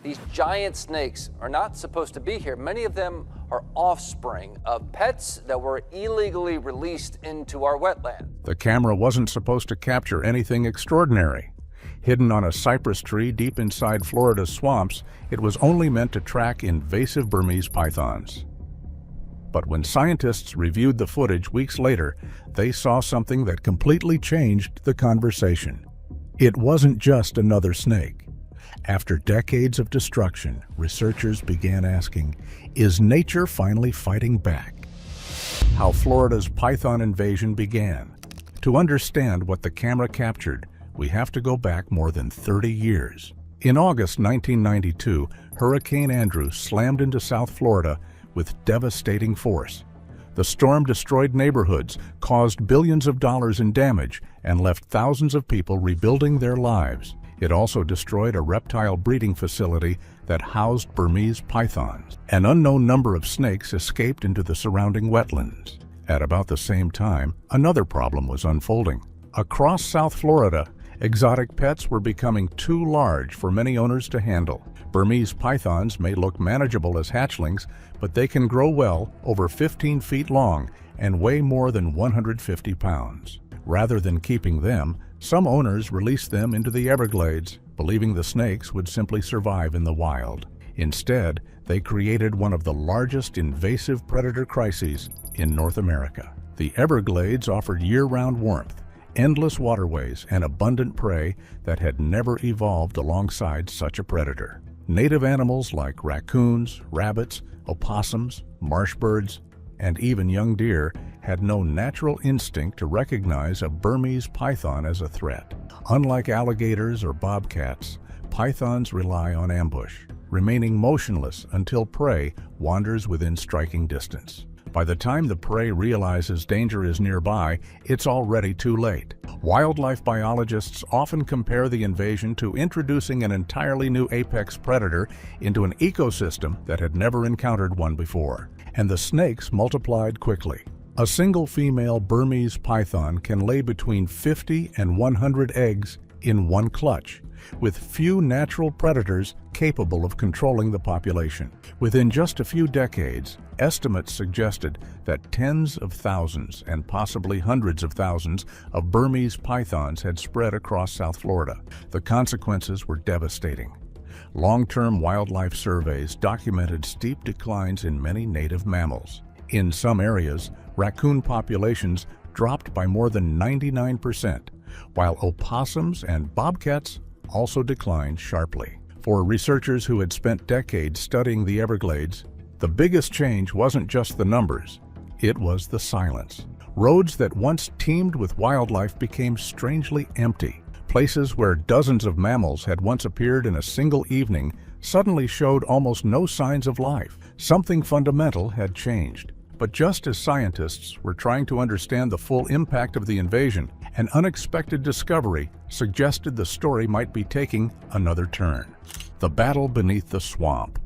These giant snakes are not supposed to be here. Many of them are offspring of pets that were illegally released into our wetland. The camera wasn't supposed to capture anything extraordinary. Hidden on a cypress tree deep inside Florida's swamps, it was only meant to track invasive Burmese pythons. But when scientists reviewed the footage weeks later, they saw something that completely changed the conversation. It wasn't just another snake. After decades of destruction, researchers began asking, is nature finally fighting back? How Florida's python invasion began. To understand what the camera captured, we have to go back more than 30 years. In August 1992, Hurricane Andrew slammed into South Florida with devastating force. The storm destroyed neighborhoods, caused billions of dollars in damage, and left thousands of people rebuilding their lives. It also destroyed a reptile breeding facility that housed Burmese pythons. An unknown number of snakes escaped into the surrounding wetlands. At about the same time, another problem was unfolding. Across South Florida, exotic pets were becoming too large for many owners to handle. Burmese pythons may look manageable as hatchlings, but they can grow well, over 15 feet long, and weigh more than 150 pounds. Rather than keeping them, some owners released them into the Everglades, believing the snakes would simply survive in the wild. Instead, they created one of the largest invasive predator crises in North America. The Everglades offered year-round warmth, endless waterways, and abundant prey that had never evolved alongside such a predator. Native animals like raccoons, rabbits, opossums, marsh birds, and even young deer had no natural instinct to recognize a Burmese python as a threat. Unlike alligators or bobcats, pythons rely on ambush, remaining motionless until prey wanders within striking distance. By the time the prey realizes danger is nearby, it's already too late. Wildlife biologists often compare the invasion to introducing an entirely new apex predator into an ecosystem that had never encountered one before. And the snakes multiplied quickly. A single female Burmese python can lay between 50 and 100 eggs in one clutch, with few natural predators capable of controlling the population. Within just a few decades, estimates suggested that tens of thousands and possibly hundreds of thousands of Burmese pythons had spread across South Florida. The consequences were devastating. Long-term wildlife surveys documented steep declines in many native mammals. In some areas, raccoon populations dropped by more than 99%, while opossums and bobcats also declined sharply. For researchers who had spent decades studying the Everglades, the biggest change wasn't just the numbers, it was the silence. Roads that once teemed with wildlife became strangely empty. Places where dozens of mammals had once appeared in a single evening suddenly showed almost no signs of life. Something fundamental had changed. But just as scientists were trying to understand the full impact of the invasion, an unexpected discovery suggested the story might be taking another turn. The battle beneath the swamp.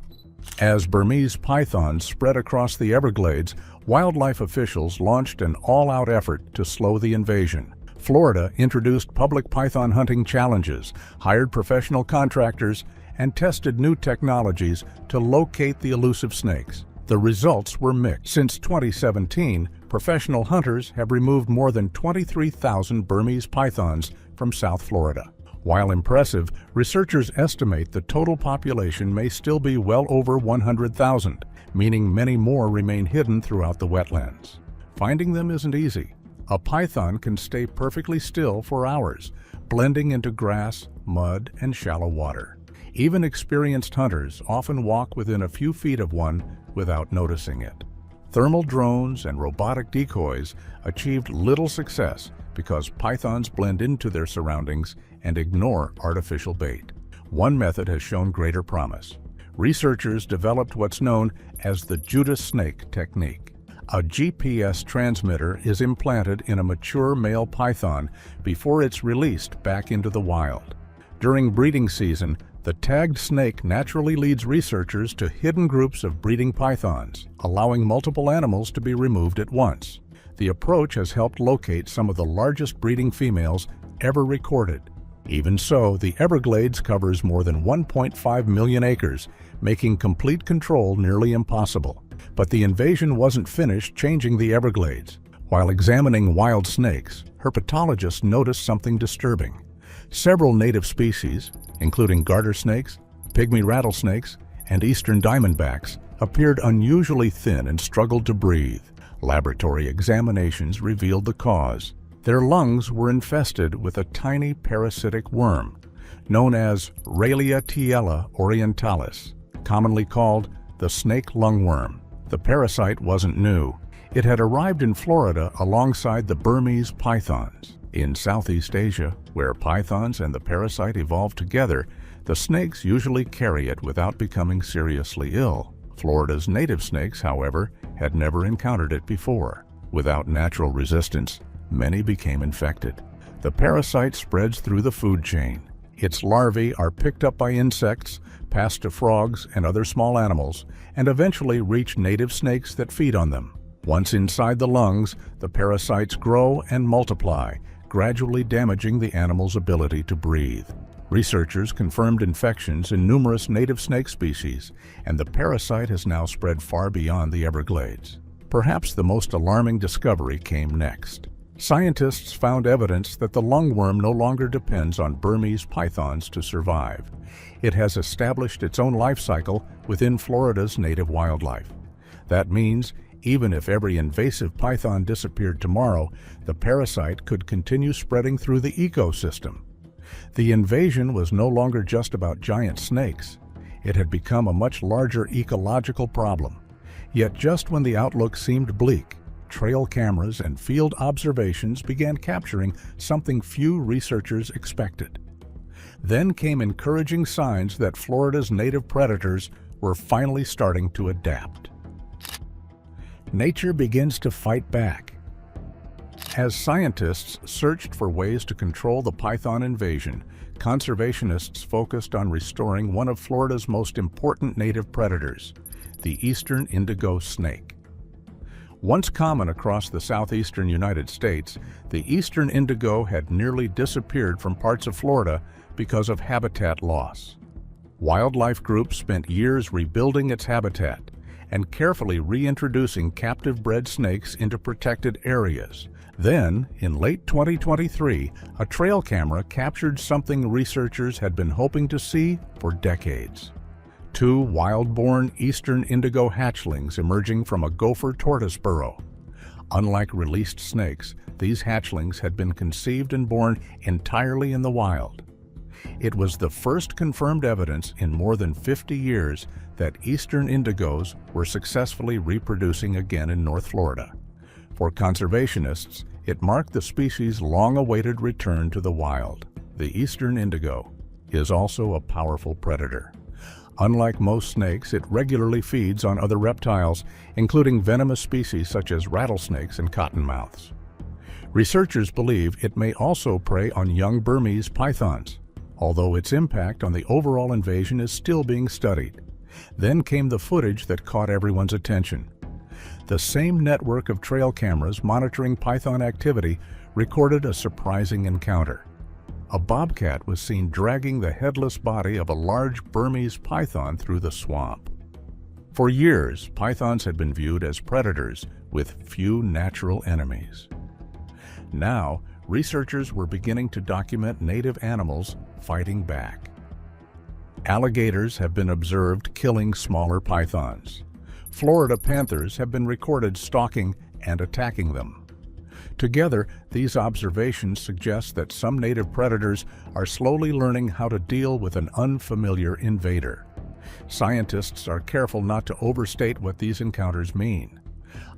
As Burmese pythons spread across the Everglades, wildlife officials launched an all-out effort to slow the invasion. Florida introduced public python hunting challenges, hired professional contractors, and tested new technologies to locate the elusive snakes. The results were mixed. Since 2017, professional hunters have removed more than 23,000 Burmese pythons from South Florida. While impressive, researchers estimate the total population may still be well over 100,000, meaning many more remain hidden throughout the wetlands. Finding them isn't easy. A python can stay perfectly still for hours, blending into grass, mud, and shallow water. Even experienced hunters often walk within a few feet of one without noticing it. Thermal drones and robotic decoys achieved little success because pythons blend into their surroundings and ignore artificial bait. One method has shown greater promise. Researchers developed what's known as the Judas snake technique. A GPS transmitter is implanted in a mature male python before it's released back into the wild. During breeding season, the tagged snake naturally leads researchers to hidden groups of breeding pythons, allowing multiple animals to be removed at once. The approach has helped locate some of the largest breeding females ever recorded, Even so, the Everglades covers more than 1.5 million acres, making complete control nearly impossible. But the invasion wasn't finished changing the Everglades. While examining wild snakes, herpetologists noticed something disturbing. Several native species, including garter snakes, pygmy rattlesnakes, and eastern diamondbacks, appeared unusually thin and struggled to breathe. Laboratory examinations revealed the cause. Their lungs were infested with a tiny parasitic worm, known as Raleigh orientalis, commonly called the snake lungworm. The parasite wasn't new. It had arrived in Florida alongside the Burmese pythons. In Southeast Asia, where pythons and the parasite evolved together, the snakes usually carry it without becoming seriously ill. Florida's native snakes, however, had never encountered it before. Without natural resistance, many became infected. The parasite spreads through the food chain. Its larvae are picked up by insects, passed to frogs and other small animals, and eventually reach native snakes that feed on them. Once inside the lungs, the parasites grow and multiply, gradually damaging the animal's ability to breathe. Researchers confirmed infections in numerous native snake species, and the parasite has now spread far beyond the Everglades. Perhaps the most alarming discovery came next. Scientists found evidence that the lungworm no longer depends on Burmese pythons to survive. It has established its own life cycle within Florida's native wildlife. That means, even if every invasive python disappeared tomorrow, the parasite could continue spreading through the ecosystem. The invasion was no longer just about giant snakes. It had become a much larger ecological problem. Yet just when the outlook seemed bleak, trail cameras and field observations began capturing something few researchers expected. Then came encouraging signs that Florida's native predators were finally starting to adapt. Nature begins to fight back. As scientists searched for ways to control the python invasion, conservationists focused on restoring one of Florida's most important native predators, the eastern indigo snake. Once common across the southeastern United States, the eastern indigo had nearly disappeared from parts of Florida because of habitat loss. Wildlife groups spent years rebuilding its habitat and carefully reintroducing captive-bred snakes into protected areas. Then, in late 2023, a trail camera captured something researchers had been hoping to see for decades. Two wild-born eastern indigo hatchlings emerging from a gopher tortoise burrow. Unlike released snakes, these hatchlings had been conceived and born entirely in the wild. It was the first confirmed evidence in more than 50 years that eastern indigos were successfully reproducing again in North Florida. For conservationists, it marked the species' long-awaited return to the wild. The eastern indigo is also a powerful predator. Unlike most snakes, it regularly feeds on other reptiles, including venomous species such as rattlesnakes and cottonmouths. Researchers believe it may also prey on young Burmese pythons, although its impact on the overall invasion is still being studied. Then came the footage that caught everyone's attention. The same network of trail cameras monitoring python activity recorded a surprising encounter. A bobcat was seen dragging the headless body of a large Burmese python through the swamp. For years, pythons had been viewed as predators with few natural enemies. Now, researchers were beginning to document native animals fighting back. Alligators have been observed killing smaller pythons. Florida panthers have been recorded stalking and attacking them. Together, these observations suggest that some native predators are slowly learning how to deal with an unfamiliar invader. Scientists are careful not to overstate what these encounters mean.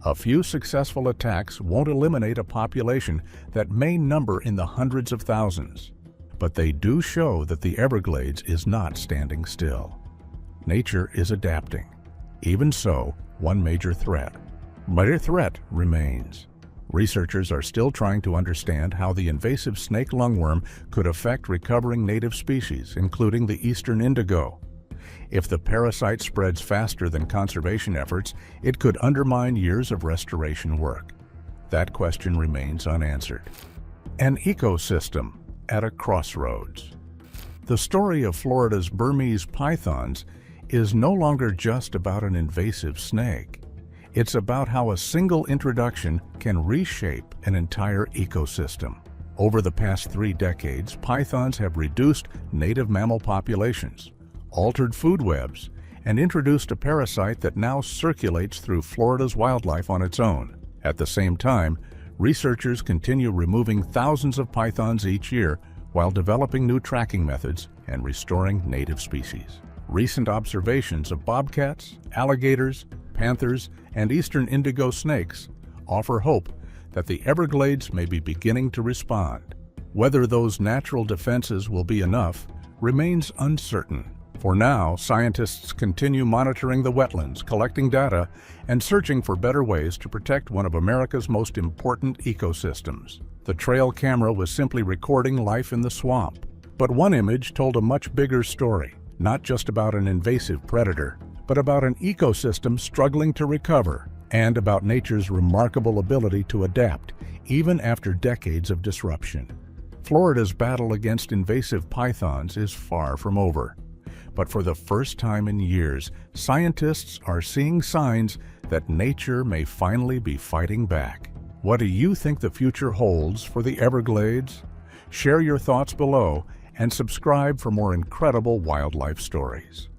A few successful attacks won't eliminate a population that may number in the hundreds of thousands, but they do show that the Everglades is not standing still. Nature is adapting. Even so, one major threat remains. Researchers are still trying to understand how the invasive snake lungworm could affect recovering native species, including the eastern indigo. If the parasite spreads faster than conservation efforts, it could undermine years of restoration work. That question remains unanswered. An ecosystem. at a crossroads. The story of Florida's Burmese pythons is no longer just about an invasive snake. It's about how a single introduction can reshape an entire ecosystem. Over the past 3 decades, pythons have reduced native mammal populations, altered food webs, and introduced a parasite that now circulates through Florida's wildlife on its own. At the same time, researchers continue removing thousands of pythons each year while developing new tracking methods and restoring native species. Recent observations of bobcats, alligators, panthers, and eastern indigo snakes offer hope that the Everglades may be beginning to respond. Whether those natural defenses will be enough remains uncertain. For now, scientists continue monitoring the wetlands, collecting data, and searching for better ways to protect one of America's most important ecosystems. The trail camera was simply recording life in the swamp, but one image told a much bigger story, not just about an invasive predator, but about an ecosystem struggling to recover, and about nature's remarkable ability to adapt, even after decades of disruption. Florida's battle against invasive pythons is far from over. But for the first time in years, scientists are seeing signs that nature may finally be fighting back. What do you think the future holds for the Everglades? Share your thoughts below and subscribe for more incredible wildlife stories.